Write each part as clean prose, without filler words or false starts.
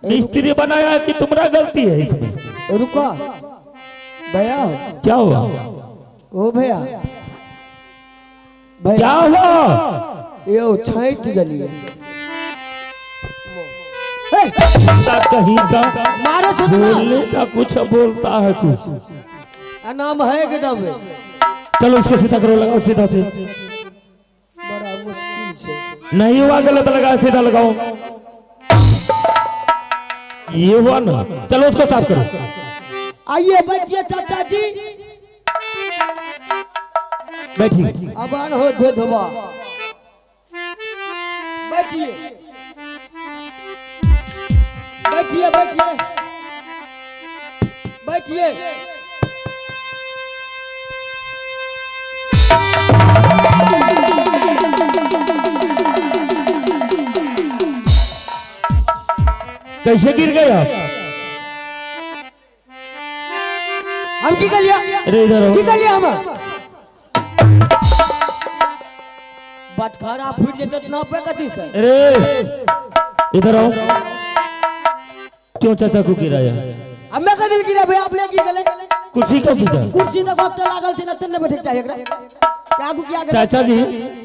मिस्त्री बनाया है कि तुम्हारा गलती है इसमें? रुको भैया। क्या हुआ? ओ भैया क्या हुआ? यो छाइट गली कहीं का मारो बोलने का कुछ बोलता है कुछ। नाम है एकदम। चलो उसको सीधा करो, लगाओ सीधा से। बड़ा मुश्किल से नहीं हुआ, गलत लगा, सीधा लगाओ। ये हुआ ना, चलो उसको साफ करो। आइए बैठिए चाचा जी। बैठिए। अबान हो धो धोबा। बैठिए बैठिए बैठिए बैठिए। कैसे गिर गए आप? हम की कर लिया? अरे इधर आओ। की कर लिया हम? बटखारा फूट लेते ना पे कथी से? अरे इधर आओ। क्यों चाचा को गिराया? अब मैं कथी गिरा भैया? आप ले की गले कुर्सी क्यों खींचा? कुर्सी तो बात लागल से न बैठे चाहिए क्या को किया? चाचा जी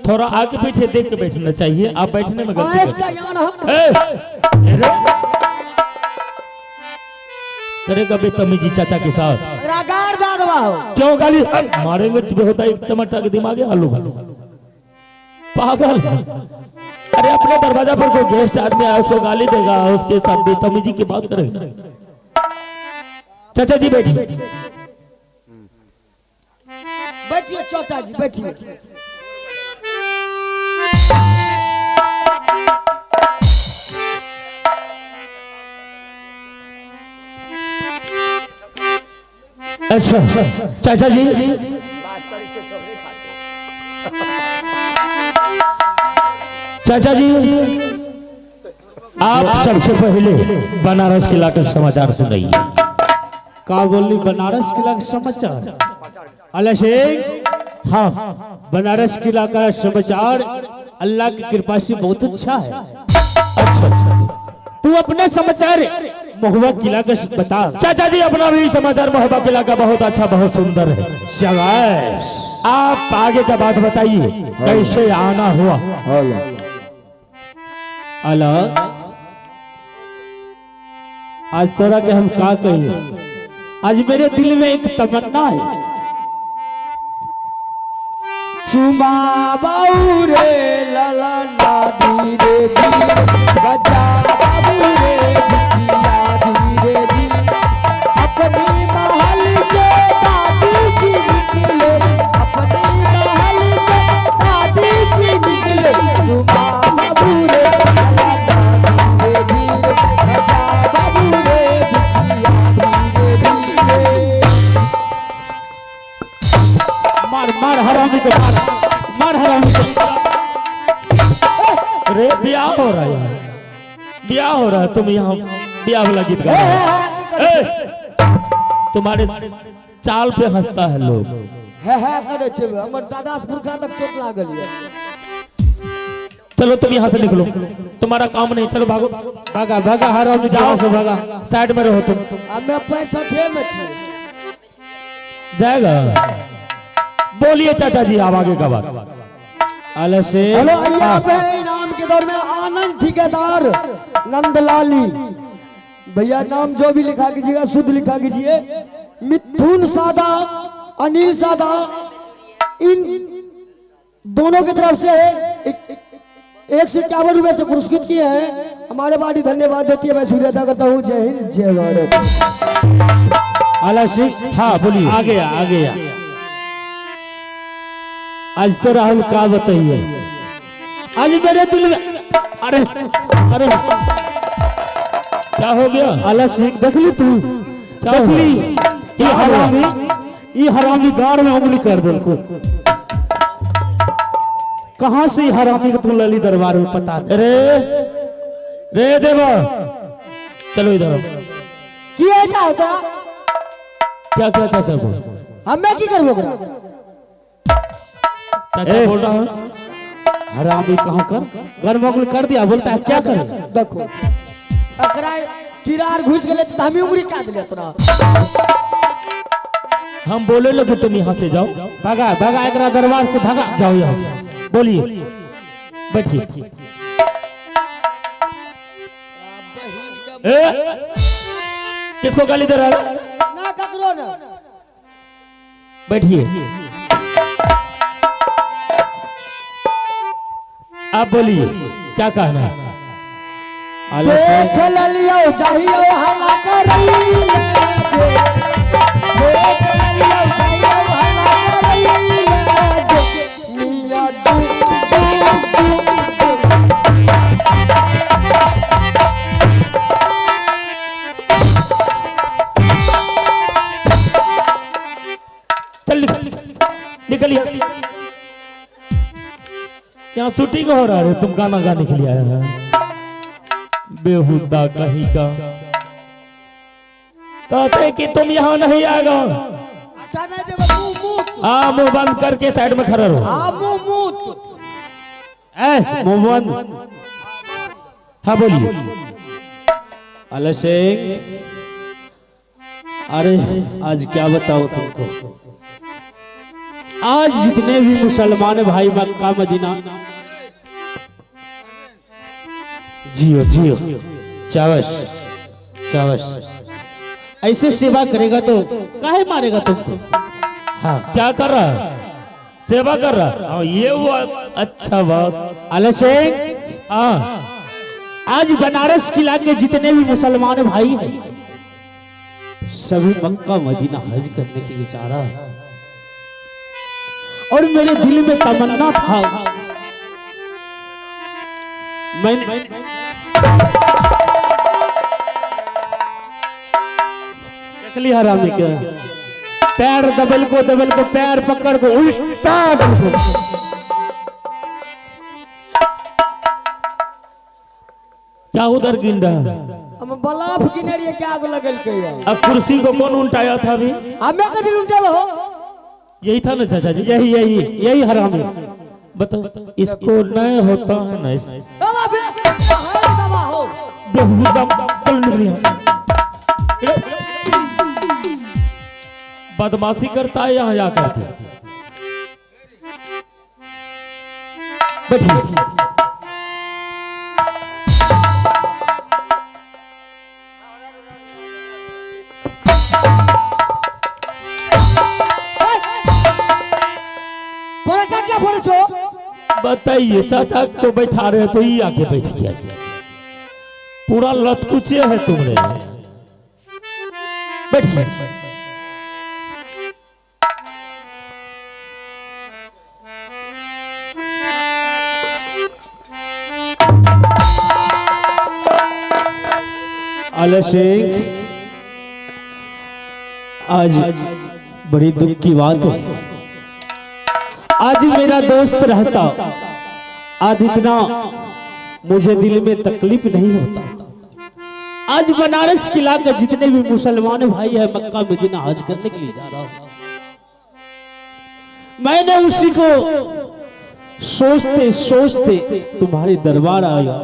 थोड़ा आगे पीछे देख के बैठना चाहिए, आप बैठने में गलती करते हैं। करेगा बेतमीजी चाचा के साथ। रागार दादवा हो। क्यों गाली मारेंगे? तुम्हें होता है एक चमटा के दिमाग है आलू भालू पागल। अरे अपने दरवाजा पर कोई गेस्ट आदमी आया उसको गाली देगा, उसके साथ बेतमीजी की बात करेगा। चाचा जी बैठिए। बैठिए चाचा जी बैठिए। अच्छा चाचा जी चाचा जी आप सबसे पहले बनारस किला का समाचार सुनाइए। का बोली? बनारस किला का समाचार? अल्लाह शेख, हाँ बनारस किला का समाचार अल्लाह की कृपा से बहुत अच्छा है। अच्छा तू अपने समाचार महुआ किला का बता। चाचा जी अपना भी समाचार महोबा किला का बहुत अच्छा, बहुत सुंदर है। शाबाश। आप आगे का बात बताइए, कैसे आना हुआ? अल्लाह आज तोरा के हम का कहिए, आज मेरे दिल में एक तमन्ना है। चुमा बाऊ रे लला ना धीरे धीरे बजा बाबू रे बिछिया धीरे धीरे अपनी महल से दादी जी निकले, अपनी महल से दादी जी निकले। चुमा बाबू रे लला ना धीरे धीरे बजा बाबू रे बिछिया धीरे धीरे। मार मार हरामी को मार, मार हरामी को। अरे ब्याह हो रहा है, ब्याह हो रहा है, तुम यहाँ ब्याह वाला गीत गा रहे हो। तुम्हारे चाल पे हंसता है लोग। है करे छे हमर दादा पुरखा तक चोट लागल है। चलो तुम यहाँ से निकलो, तुम्हारा काम नहीं, चलो भागो। भागा भागा हरामी, जाओ से भागा। साइड में रहो तुम। अब मैं 65 में छी। जाएगा? बोलिए चाचा जी आप आगे का बात। अल्लाह से हेलो अरिया पे इनाम के दौर में आनंद ठेकेदार नंदलाली भैया, नाम जो भी लिखा कीजिएगा शुद्ध लिखा कीजिए। मिथुन सादा, अनिल सादा, इन दोनों की तरफ से 151 रुपए से पुरस्कृत किए हैं। हमारे पार्टी धन्यवाद देती है, मैं शुक्रिया अदा करता हूँ। जय हिंद जय भारत। अल्लाह से हाँ बोलिए। आ गया आ गया। आज तो राहुल का बताइए, आज मेरे दिल में अरे अरे क्या हो गया? अल्लाह से देख ली तू, देख ली ये हरामी गाड़ में उंगली कर दो उनको। कहां से हरामी को तुम लली दरबार में पता नहीं। रे देवा चलो इधर आओ। किए चाहता क्या क्या चाचा को? हमें की करबो करा? चाचा बोल रहा हूँ। हरामी कहां कर घर में उंगली कर दिया, बोलता है क्या करे? देखो अकरा किरार घुस गए तो हमें उंगली काट दिया तोरा। हम बोले लगे तुम यहाँ से जाओ। भगा भगा एकरा दरबार से भगा। जाओ यहाँ से। बोलिए, बैठिए। किसको गाली दे रहा है? ना ककरो ना। बैठिए। आप बोलिए क्या कहना है? देख लियो चाहिए हल्ला करी देख लियो चाहिए हल्ला करी मिया चल निकलिए। यहाँ शूटिंग हो रहा है, तुम गाना गाने के लिए आए हैं? बेहुदा कहीं का। कहते कि तुम यहाँ नहीं आएगा। अच्छा ना जब मुंह हाँ, मुंह बंद करके साइड में खड़ा रहो। हाँ मुंह मुंह बंद। हाँ बोलिए। अले शेख, अरे आज क्या बताओ तुमको, आज जितने भी मुसलमान भाई मक्का मदीना, जियो जियो चावश चावश, ऐसे सेवा करेगा तो काहे मारेगा तुमको? हाँ क्या कर रहा है? सेवा कर रहा है। हाँ, ये वो अच्छा बात। अले शेख, हाँ, आज बनारस किला के जितने भी मुसलमान भाई हैं, सभी मक्का मदीना हज करने के लिए चाह रहा है। और मेरे दिल में तमन्ना था, मैंने देख लिया हरामी क्या, पैर दबल को पैर पकड़ को उल्टा दबल को। क्या उधर गिन रहा है? हम बलाफ गिने रहिए क्या आग लगल के यार। अब कुर्सी को कौन उल्टाया था अभी? हमें कदी उल्टल हो। यही था ना चाचा जी? यही यही यही हरामी। बताओ, इसको नहीं होता है ना इस दवा बे दवा हो। बेहुदा चल निकल यहाँ। बदमाशी करता है यहाँ आकर के। बैठिए। क्या बोले छो? बताइए, चाचा को बैठा रहे तो ही आके बैठ गया। पूरा लतकुचे है तुमने। बैठिए। अले शेख, आज बड़ी दुख की बात है। आज मेरा दोस्त रहता, आज इतना मुझे दिल में तकलीफ नहीं होता। आज बनारस किला के जितने भी मुसलमान भाई है मक्का मदीना हज करने के लिए जा रहा हूं। मैंने उसी को सोचते सोचते तुम्हारे दरबार आया।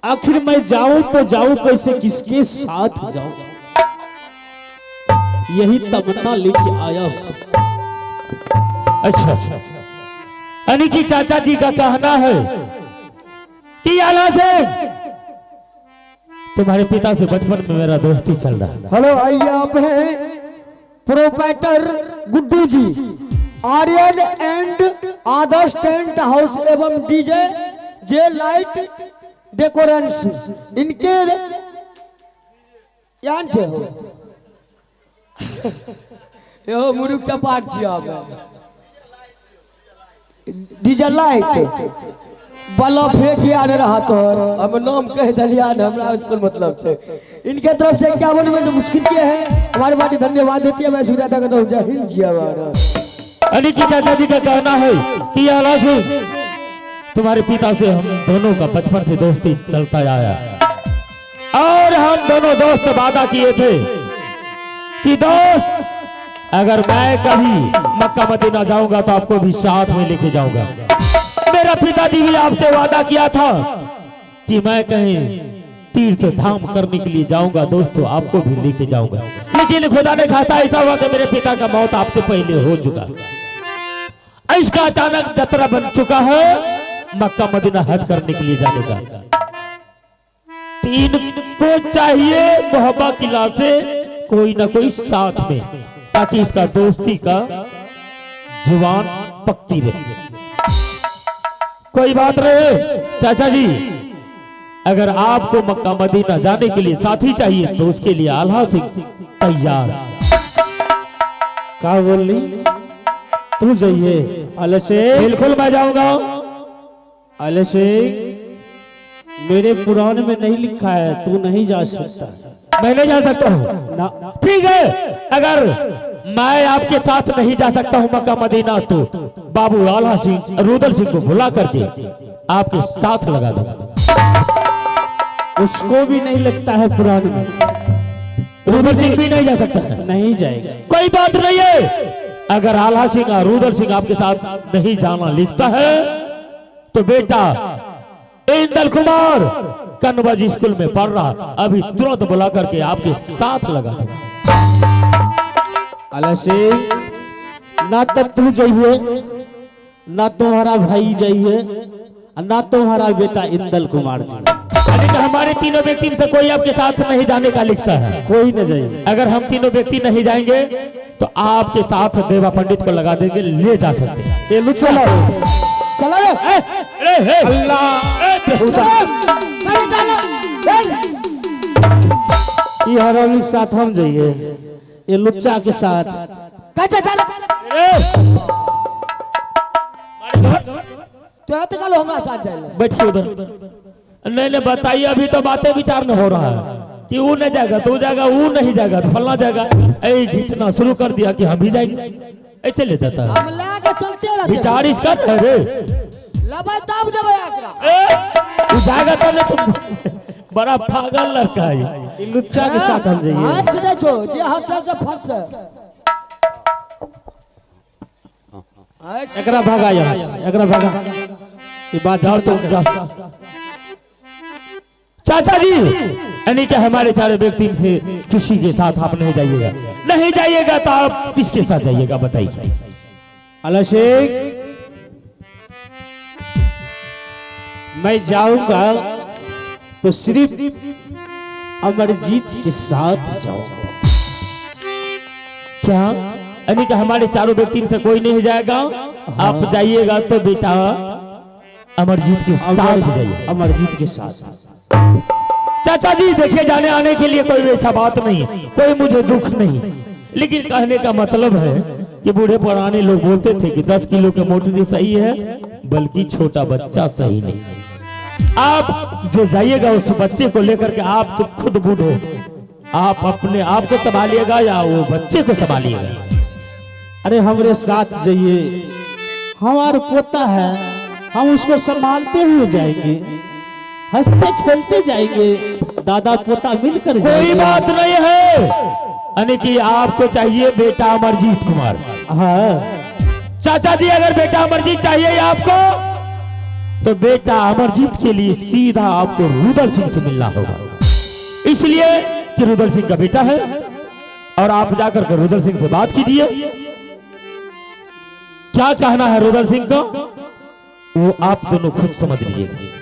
आखिर मैं जाऊं तो जाऊं कैसे, किसके साथ जाऊं, यही तमन्ना लेके आया हूं। अच्छा, यानी कि चाचा जी का कहना है कि आला से तुम्हारे पिता से बचपन में मेरा दोस्ती चल रहा है। हेलो, आइए आप हैं proprietor Guddu ji, Aryan and Adarsh tent house एवं डीजे जे लाइट डेकोरेंस। इनके यान छे हो यो मुरुक चपाट छी आप डीजे लाइट बल्ब फेंक यार रहा तो हम नाम कह दलिया न हमरा उसको मतलब छे। इनके तरफ से 51 में से मुश्किल के है हमारी बात धन्यवाद देती है। मैं सूर्या तक तो जय हिंद जी हमारा। अली की चाचा जी का कहना है कि आला से तुम्हारे पिता से हम दोनों का बचपन से दोस्ती चलता आया और हम दोनों दोस्त वादा किए थे कि दोस्त अगर मैं कभी मक्का मदीना जाऊंगा तो आपको भी साथ में लेके जाऊंगा। मेरा पिताजी भी आपसे वादा किया था कि मैं कहीं तीर्थ धाम करने के लिए जाऊंगा दोस्तों, आपको भी लेके जाऊंगा। लेकिन खुदा ने खासा ऐसा हुआ कि मेरे पिता का मौत आपसे पहले हो चुका, इसका अचानक जतरा बन चुका है मक्का मदीना हज करने के लिए जाने का। तीन को चाहिए मोहब्बा किला से कोई ना कोई साथ में, ताकि इसका दोस्ती का जुबान पक्की रहे। कोई बात रहे चाचा जी, अगर आपको मक्का मदीना जाने के लिए साथी चाहिए तो उसके लिए आल्हा सिंह तैयार। क्या बोल रही तू जाइए? अलसे बिल्कुल मैं जाऊंगा। अलसे मेरे पुराण में नहीं लिखा है तू नहीं जा सकता। मैं नहीं जा सकता हूँ ना। ठीक है, अगर मैं आपके साथ नहीं जा सकता हूँ मक्का मदीना तो बाबू आल्हा सिंह रुदल सिंह को बुला करके आपके साथ लगा दूंगा। उसको भी नहीं लगता है पुराण में, रुदल सिंह भी नहीं जा सकता है। नहीं जाएगा। कोई बात नहीं है, अगर आल्हा सिंह और रुदल सिंह आपके साथ नहीं जाना लिखता है तो बेटा इंदल कुमार कन्वज स्कूल में पढ़ रहा, अभी तुरंत बुला करके आपके साथ लगा दूंगा। अलसे ना तो तू जाइए, ना तुम्हारा भाई जाइए, ना तुम्हारा बेटा इंदल कुमार जी। अरे तो हमारे तीनों व्यक्ति में से कोई आपके साथ नहीं जाने का लिखता है। कोई न जाइए। अगर हम तीनों व्यक्ति नहीं जाएंगे तो आपके साथ देवा पंडित को लगा देंगे, ले जा सकते हैं। चलो चलो रे। ये हरामी के साथ हम जाइए, ये लुच्चा के साथ। तो कल हमारा साथ जाए। बैठिए उधर। नहीं बताइए, अभी तो बातें विचार में हो रहा है कि वो नहीं जाएगा तो जाएगा, वो नहीं जाएगा तो फलना जाएगा। ऐ घिसना शुरू कर दिया कि हम भी जाएंगे, ऐसे ले जाता है। हम लेके चलते रहते। विचार इसका है रे। लबा तब जब आकरा। तू जाएगा तो नहीं, तुम बड़ा पागल लड़का है। ये लुच्चा के साथ हम जाइए। हाथ से देखो जे हंसे से फंसे। एकरा भागा यहाँ से, एकरा भागा। ये बात जाओ तुम जाओ। चाचा जी यानी कि हमारे चारों व्यक्ति से किसी के साथ आप नहीं जाइएगा। नहीं जाइएगा तो आप किसके साथ जाइएगा बताइए? अलसे मैं जाऊंगा तो सिर्फ अमरजीत के साथ जाऊंगा। क्या यानी कि हमारे चारों व्यक्ति में से कोई नहीं जाएगा? आप जाइएगा तो बेटा अमरजीत के साथ जाइए। अमरजीत के साथ। चाचा जी देखिए, जाने आने के लिए कोई वैसा बात नहीं, कोई मुझे दुख नहीं, लेकिन कहने का मतलब है कि बूढ़े पुराने लोग बोलते थे कि 10 किलो के मोटरी सही है बल्कि छोटा बच्चा सही नहीं। आप जो जाइएगा उस बच्चे को लेकर के, आप तो खुद बूढ़े, आप अपने आप को संभालिएगा या वो बच्चे को संभालिएगा? अरे हमारे साथ जाइए, हमारा पोता है, हम उसको संभालते हुए जाएंगे, हंसते खेलते जाएंगे, दादा पोता मिलकर कोई जाएंगे। बात नहीं है, यानी कि आपको चाहिए बेटा अमरजीत कुमार। हाँ चाचा जी अगर बेटा अमरजीत चाहिए आपको तो बेटा अमरजीत के लिए सीधा आपको रुदल सिंह से मिलना होगा, इसलिए कि रुदल सिंह का बेटा है। और आप जाकर के रुदल सिंह से बात कीजिए, क्या कहना है रुदल सिंह को वो आप दोनों खुद समझ लीजिए।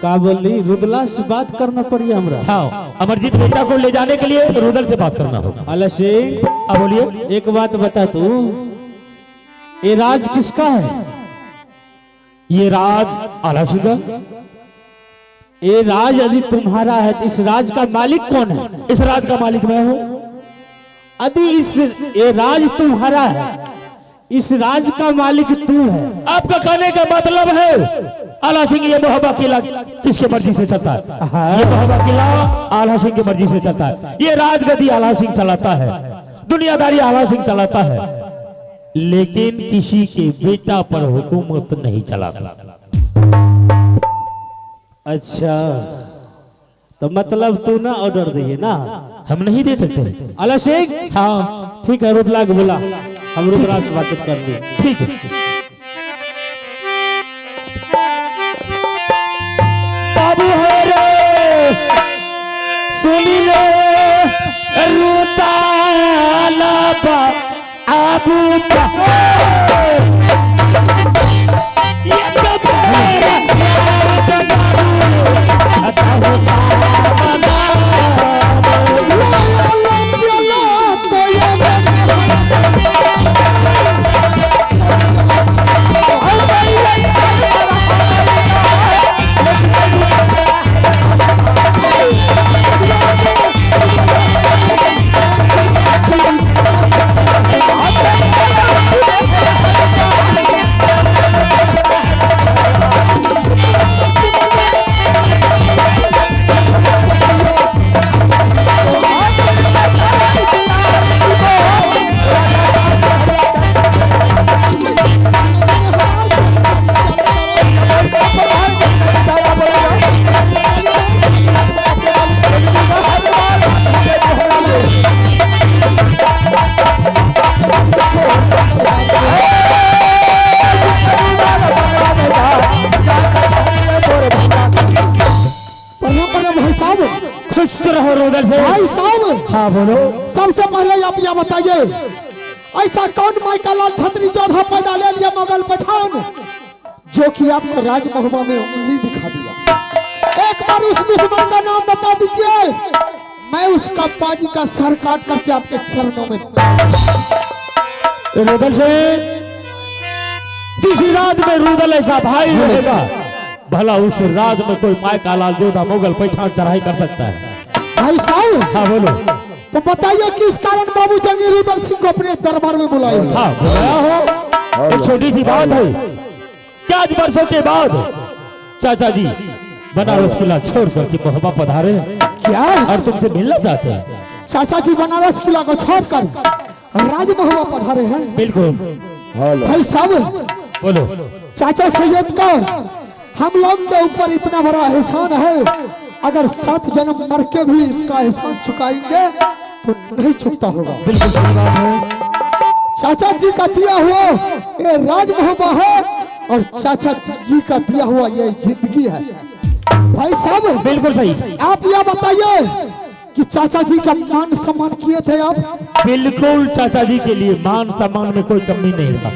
का बोली? रुदला से बात करना पड़ी हमरा। हाँ, अमरजीत बेटा को ले जाने के लिए रुदल से बात करना होगा। अलसे अब बोलिए। एक बात बता तू, ये राज किसका है? ये राज आल्हा सिंह का। ये राज यदि तुम्हारा है तो इस राज का मालिक कौन है? इस राज का मालिक मैं हूँ। यदि ये राज तुम्हारा है, इस राज का मालिक तू है। आपका कहने का मतलब है आल्हा सिंह ये मोहब्बा किला किसके मर्जी से चलता है? हाँ। ये मोहब्बा किला आल्हा सिंह की मर्जी से चलता है। ये राजगद्दी आल्हा सिंह चलाता है, दुनियादारी आल्हा सिंह चलाता है, लेकिन किसी के बेटा पर हुकूमत नहीं चलाता। अच्छा, तो मतलब तू ना ऑर्डर दिए ना? हम नहीं दे सकते। अलसे हाँ ठीक है, रुदला को बोला, हम रुद्रा से बातचीत कर ली। ठीक है। बाबू है रे सुनी ले रूताला बा आबू ये तो मेरा भाई साहब, हाँ बोलो। सबसे पहले आप यह बताइए, ऐसा कौन माइकलाल छतरी जोधा पैदा ले लिया मुगल पठान जो कि आपको राजमहबा में उंगली दिखा दिया? एक बार उस दुश्मन का नाम बता दीजिए, मैं उसका बाजी का सर काट करके आपके चरणों में। रुदल से जिस राज में रुदल ऐसा भाई रहेगा, भला उस राज में कोई माइकलाल जोधा मुगल पठान चढ़ाई कर सकता है? भाई साहब, हाँ बोलो। तो बताइए किस कारण बाबू जंगीर रुदल सिंह को अपने दरबार में बुलाए? हाँ बुलाया हो, एक छोटी सी बात है। क्या आज बरसों के बाद चाचा जी बनारस किला छोड़ करके मोहब्बत पधारे क्या और तुमसे मिलना चाहते हैं? चाचा जी बनारस किला को छोड़कर राजमहल पधारे हैं? बिल्कुल। भाई साहब बोलो। चाचा सैयद का हम लोग के ऊपर इतना बड़ा एहसान है, अगर 7 जन्म मर के भी इसका एहसान चुकाएंगे तो नहीं चुकता होगा। बिल्कुल सही बात है। चाचा जी का दिया हुआ ये राजमहबा है और चाचा जी का दिया हुआ ये जिंदगी है। भाई साहब बिल्कुल सही। आप यह बताइए कि चाचा जी का मान सम्मान किए थे आप? बिल्कुल, चाचा जी के लिए मान सम्मान में कोई कमी नहीं रहा।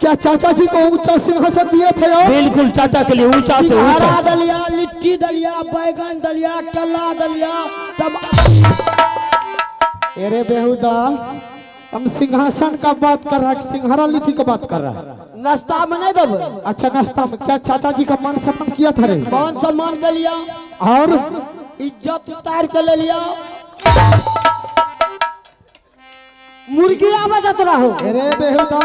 क्या चाचा जी को ऊंचा सिंहासन दिए थे आप? बिल्कुल, चाचा के लिए ऊंचा से ऊंचा। हरा दलिया, लिट्टी दलिया, बैगन दलिया, केला दलिया, तब अरे बेहुदा, हम सिंहासन का बात कर रहा है, सिंघारा लिट्टी का बात कर रहा है। नाश्ता में नहीं दब। अच्छा नाश्ता में क्या चाचा जी का मान सम्मान किया था रे? मान सम्मान के लिया और इज्जत उतार के ले लिया। मुर्गी आवाज रहा हो। अरे बेहुदा,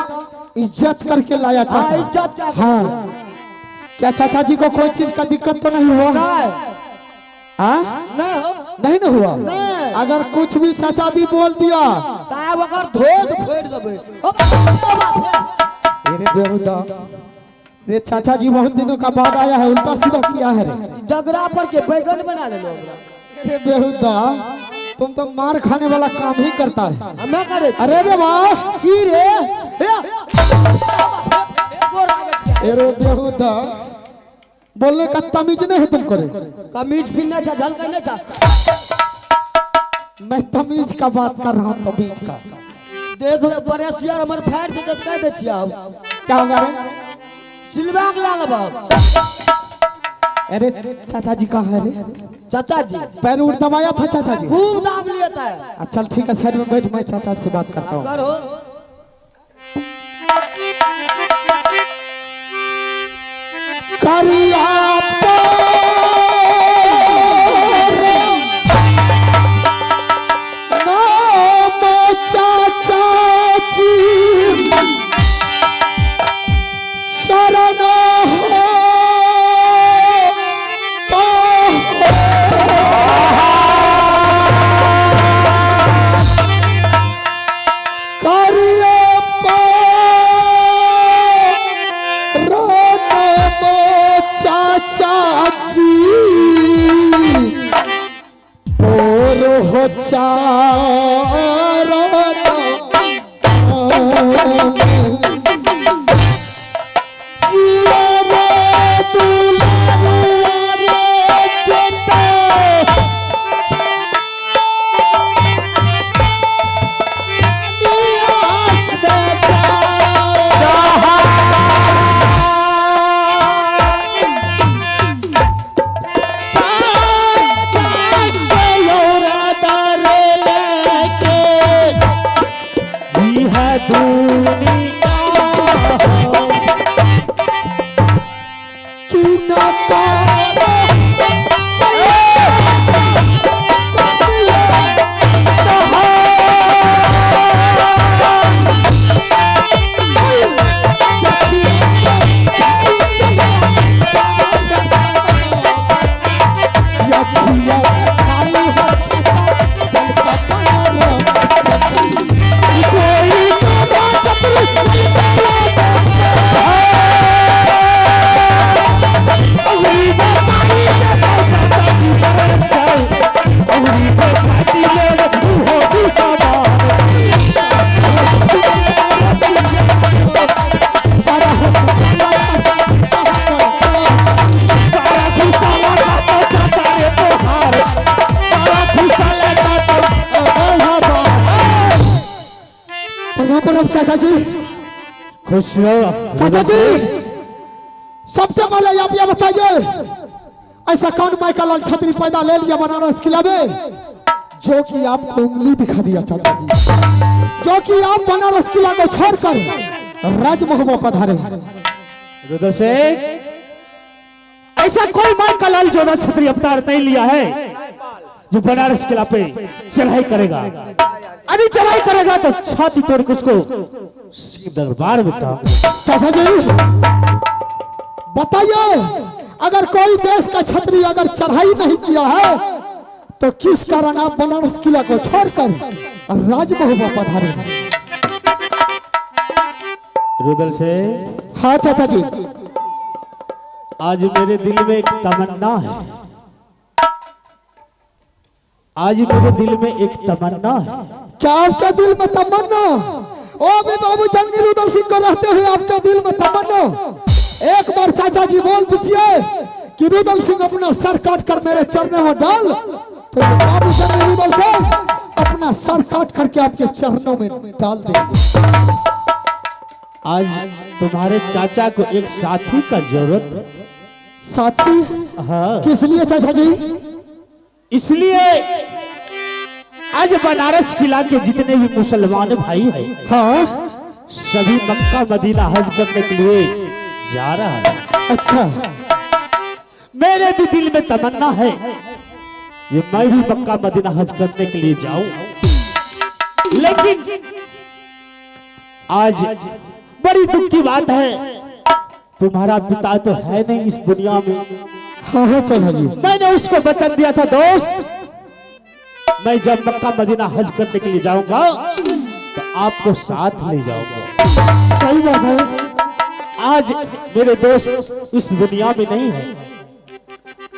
इज्जत करके लाया हाँ, चाचा। इज्जत। हाँ, क्या चाचा जी को कोई चीज का दिक्कत तो नहीं हुआ? नहीं हाँ? नहीं हो नहीं ना हुआ? नहीं। अगर कुछ भी चाचा जी बोल दिया ताब अगर धोद फेर देबे। अरे बेहुदा, रे चाचा जी बहुत दिनों का बाद आया है, उल्टा सीधा किया है रे। डगरा पर के बैगन बना ले लो। अरे बेहुदा, तुम तो मार खाने वाला काम ही करता है। हमें करे। अरे रे वाह, की रे? अरे बेहुदा, बोलने का तमीज नहीं है तुमको रे। कमीज पहनना चा, झलकना चा। मैं तमीज का बात कर रहा हूँ, तमीज का। देखो बरेसिया हमर फाड़ के कह दे छिया। क्या होगा रे? सिलवाग लाल बाब। अरे चाचा जी कहाँ है रे? चाचा जी पैर उठ दबाया था चाचा जी? खूब दाब लेता है। अच्छा ठीक है, साइड में बैठ, मैं चाचा से बात करता हूँ। करो करिया नाम चाचा जी शरण हो चाचा जी, खुश रहो चाचा जी, सबसे पहले आप ये बताइए, ऐसा कौन माइकल लाल छतरी पैदा ले लिया बनारस किला में, जो कि आपको उंगली दिखा दिया चाचा जी, जो कि आप बनारस किला को छोड़कर राजमहल में पधारे। रुद्र शेख, ऐसा कोई माइकल लाल जो छतरी अवतार नहीं लिया है जो बनारस किला पे चढ़ाई करेगा। अभी चढ़ाई करेगा तो छाती तोड़ के उसको दरबार में टांग। चाचा जी बताइए, अगर कोई देश का छतरी अगर चढ़ाई नहीं किया है तो किस कारण आप बनारस किला को छोड़कर राजमहल में पधारे? रुद्र शेख, हाँ चाचा जी, आज मेरे दिल में एक तमन्ना है, आज मेरे दिल में एक तमन्ना है। क्या आपके दिल में तमन्ना? ओ भी बाबू जंगली रुदल सिंह को रहते हुए आपके दिल में तमन्ना? एक बार चाचा जी बोल दीजिए कि रुदल सिंह अपना सर काट कर मेरे चरणों में डाल, तो बाबू जंगली रुदल सिंह अपना सर काट करके आपके चरणों में डाल देंगे। आज तुम्हारे चाचा को एक साथी का जरूरत है। साथी? हाँ, किस लिए चाचा जी? इसलिए आज बनारस किला के जितने भी मुसलमान भाई हैं, हाँ, सभी मक्का मदीना हज करने के लिए जा रहा है। अच्छा, मेरे भी दिल में तमन्ना है ये मैं भी मक्का मदीना हज करने के लिए जाऊं, लेकिन आज बड़ी दुख की बात है, तुम्हारा पिता तो है नहीं इस दुनिया में। हाँ हाँ चाचा जी, मैंने उसको वचन दिया था, दोस्त मैं जब मक्का मदीना हज करने के लिए जाऊंगा तो आपको साथ ले जाऊंगा। सही बात है। आज मेरे दोस्त इस दुनिया में नहीं है,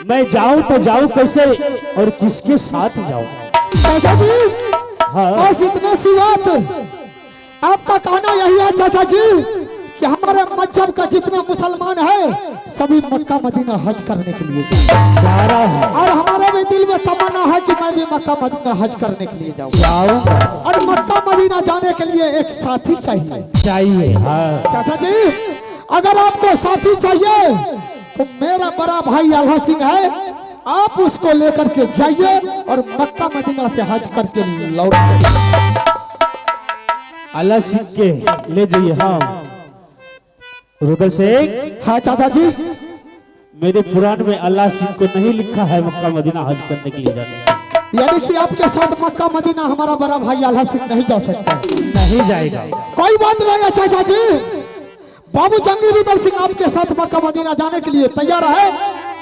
मैं जाऊं तो जाऊं कैसे और किसके साथ जाऊं? चाचा जी, हाँ, बस इतना सी बात। आपका कहना यही है चाचा जी कि हमारे मजहब का जितना मुसलमान है सभी मक्का मदीना हज करने के लिए जाए, जा रहा है, और हमारे भी दिल में तमन्ना है कि मैं भी मक्का मदीना हज करने के लिए जाऊँ, जाऊंगा, और मक्का मदीना जाने के लिए एक साथी चाहिए। चाहिए। हाँ, चाचा जी, अगर आपको साथी चाहिए तो मेरा बड़ा भाई आल्हा सिंह है, आप उसको लेकर के जाइए और मक्का मदीना से हज करके लौट अल्लाह सिंह के ले जाइए। हाँ रुदल शेख, हाँ चाचा जी, मेरे पुराण में अल्लाह सिंह को नहीं लिखा है मक्का मदीना हज करने के लिए जाने। यानी कि आपके साथ मक्का मदीना हमारा बड़ा भाई आल्हा सिंह नहीं जा सकता? नहीं जाएगा। कोई बात नहीं है चाचा जी, बाबू जंगली रुदल सिंह आपके साथ मक्का मदीना जाने के लिए तैयार है,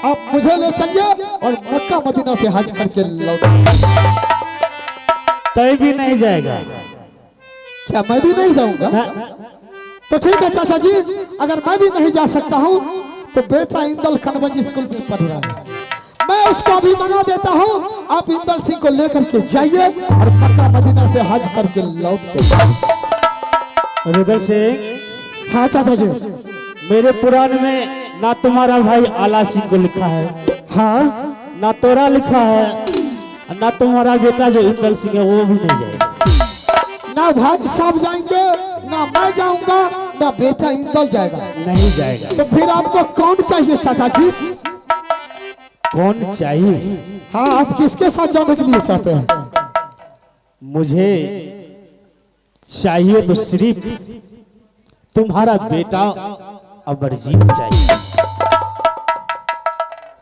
आप मुझे ले चलिए और मक्का मदीना से हज करके लौट। तय भी नहीं जाएगा। क्या मैं भी नहीं जाऊंगा? तो ठीक है चाचा जी, अगर मैं भी नहीं जा सकता हूँ तो बेटा इंदल कन्वज स्कूल में पढ़ रहा है, मैं उसको अभी मना देता हूँ, आप इंदल सिंह को लेकर के जाइए और मक्का मदीना से हज करके लौट के। रुदल शेख, हाँ चाचा जी, मेरे पुराण में ना तुम्हारा भाई आला सिंह को लिखा है, हाँ, ना तोरा लिखा है, ना तुम्हारा बेटा जो इंदल सिंह है वो भी नहीं जाएगा। ना भाई साहब जाएंगे, ना मैं जाऊंगा, ना बेटा इंदल जाएगा। नहीं जाएगा। तो फिर आपको कौन चाहिए चाचा जी? कौन चाहिए? हाँ, आप किसके साथ जाने के लिए चाहते हैं? मुझे चाहिए तो सिर्फ तुम्हारा बेटा अमरजीत चाहिए।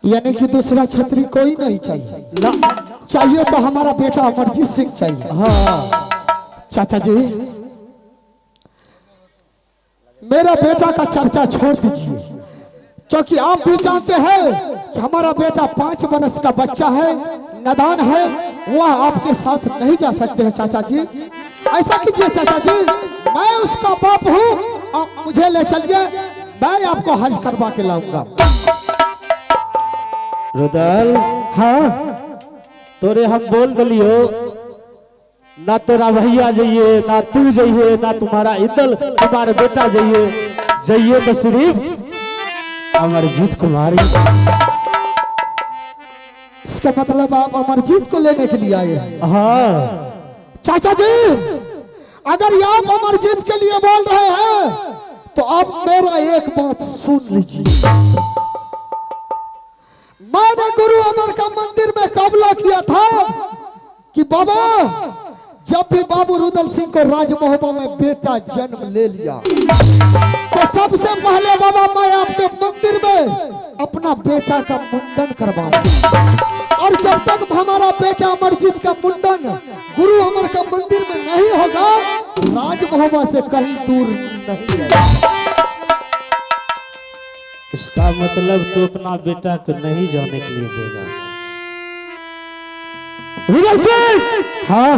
यानी कि दूसरा छतरी कोई नहीं चाहिए ना, चाहिए तो हमारा बेटा अमरजीत सिंह चाहिए। हाँ चाचा जी, मेरा बेटा का चर्चा छोड़ दीजिए, क्योंकि आप भी जानते हैं कि हमारा बेटा 5 वर्ष का बच्चा है, नादान है, वह आपके साथ नहीं जा सकते हैं। चाचा जी, ऐसा कीजिए चाचा जी, मैं उसका बाप हूँ, आप मुझे ले चलिए, मैं आपको हज करवा के लाऊंगा। रुदल, हाँ, तोरे हम बोल दिलियो, ना तोरा भैया जाइए, ना तू जाइए, ना तुम्हारा इंदल तुम्हारा बेटा जाइए तो सिर्फ अमरजीत कुमारी। इसका मतलब आप अमरजीत को लेने के लिए आए हैं? हाँ चाचा जी, अगर ये आप अमरजीत के लिए बोल रहे हैं तो आप मेरा एक बात सुन लीजिए। मैंने गुरु अमर का मंदिर में कबला किया था कि बाबा, जब भी बाबू रुदल सिंह को राजमहबा में बेटा जन्म ले लिया तो सबसे पहले बाबा मैं आपके मंदिर में अपना बेटा का मुंडन करवाऊंगा। और जब तक हमारा बेटा अमरजीत का मुंडन गुरु अमर का मंदिर में नहीं होगा, राजमहबा से कहीं दूर नहीं रहेगा। इसका मतलब तू अपना बेटा को नहीं जाने के लिए देगा। रुदल सिंह, हाँ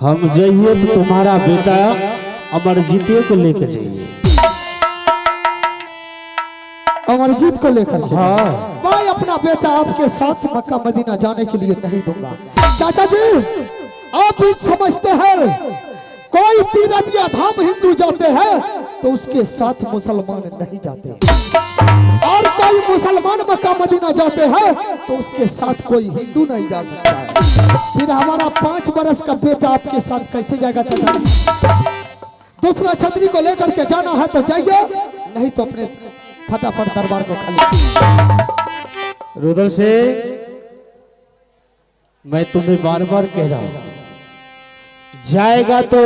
हम जाइए तो तुम्हारा बेटा अमरजीत को लेकर जाइए। अमरजीत को लेकर? हाँ, मैं अपना बेटा आपके साथ मक्का मदीना जाने के लिए नहीं दूंगा। चाचा जी, आप भी समझते हैं कोई तीरथ या धाम हिंदू जाते हैं तो उसके साथ मुसलमान नहीं जाते, और कोई मुसलमान मक्का मदीना जाते हैं तो उसके साथ कोई हिंदू नहीं जा सकता है। फिर हमारा 5 बरस का बेटा आपके साथ कैसे जाएगा चाचा? दूसरा छतरी को लेकर के जाना है तो जाइए, नहीं तो अपने फटाफट दरबार को खाली। रुदल सिंह, मैं तुम्हें बार बार कह रहा हूं, जाएगा तो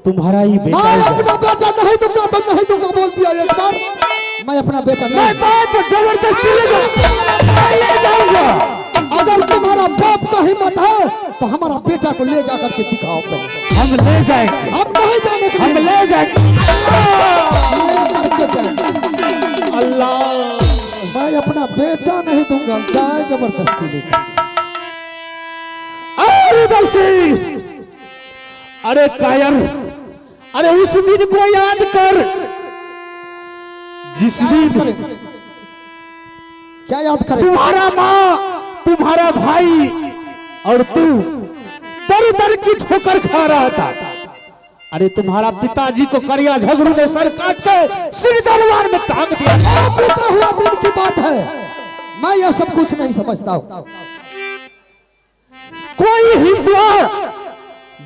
तुम्हारा ही बेटा मैं होगा। अपना बेटा नहीं दूंगा तो नहीं दूंगा, बोल दिया एक बार। मैं अपना बेटा नहीं, तो जबरदस्ती ले जाऊंगा। अगर तुम्हारा बाप का हिम्मत है तो हमारा बेटा को ले जाकर के दिखाओ पहले। हम ले जाएंगे, हम नहीं जाने के हम लिए ले जाएंगे। अल्लाह, मैं अपना बेटा नहीं दूंगा, जाए जबरदस्ती लेकर। रुदल सिंह, अरे कायर, अरे उस दिन को याद कर जिस दिन क्या याद करें? तुम्हारा माँ, तुम्हारा भाई और तू दर दर की ठोकर खा रहा था। अरे तुम्हारा पिताजी को करिया झगड़ू ने सर काट के सिर तलवार में टांग दिया। बीता हुआ दिन की बात है, मैं यह सब कुछ नहीं समझता हूँ। कोई हिंदू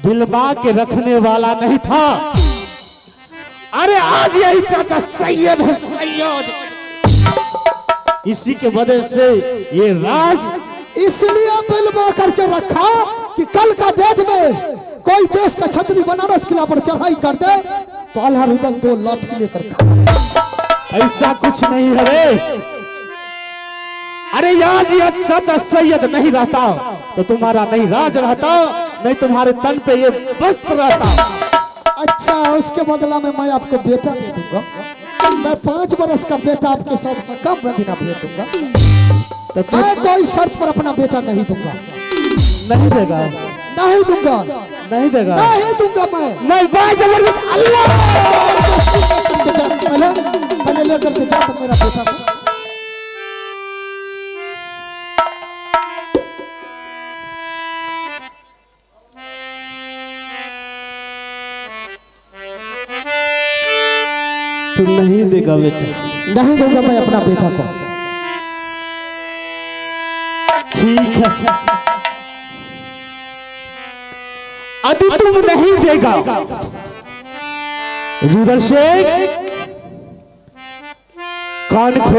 दिलबा के रखने वाला नहीं था। अरे आज यही चाचा सैयद है, सैयद। इसी के वजह से ये राज इसलिए बिलवा करके रखा कि कल का डेट में कोई देश का छतरी बनारस किला पर चढ़ाई कर दे तो अल्लाह रुदल 2 लाठी लेकर खा। ऐसा कुछ नहीं है रे। अरे आज ये चाचा सैयद नहीं रहता तो तुम्हारा नहीं राज रहता, नहीं तुम्हारे तन पे ये वस्त्र रहता। अच्छा, उसके बदला में मैं आपको बेटा दे दूंगा। मैं 5 बरस का बेटा आपके साथ मक्का मदीना भेज दूंगा। तो मैं कोई शर्त पर अपना बेटा नहीं दूंगा, नहीं देगा, नहीं दूंगा, नहीं देगा, नहीं दूंगा। मैं भाई जबरदस्त। अल्लाह, पहले लेकर के जा तो मेरा बेटा था। तू नहीं देगा बेटा? नहीं दूंगा मैं अपना बेटा को। ठीक है, अभी तुम नहीं देगा। रुदल सिंह, कान खोल।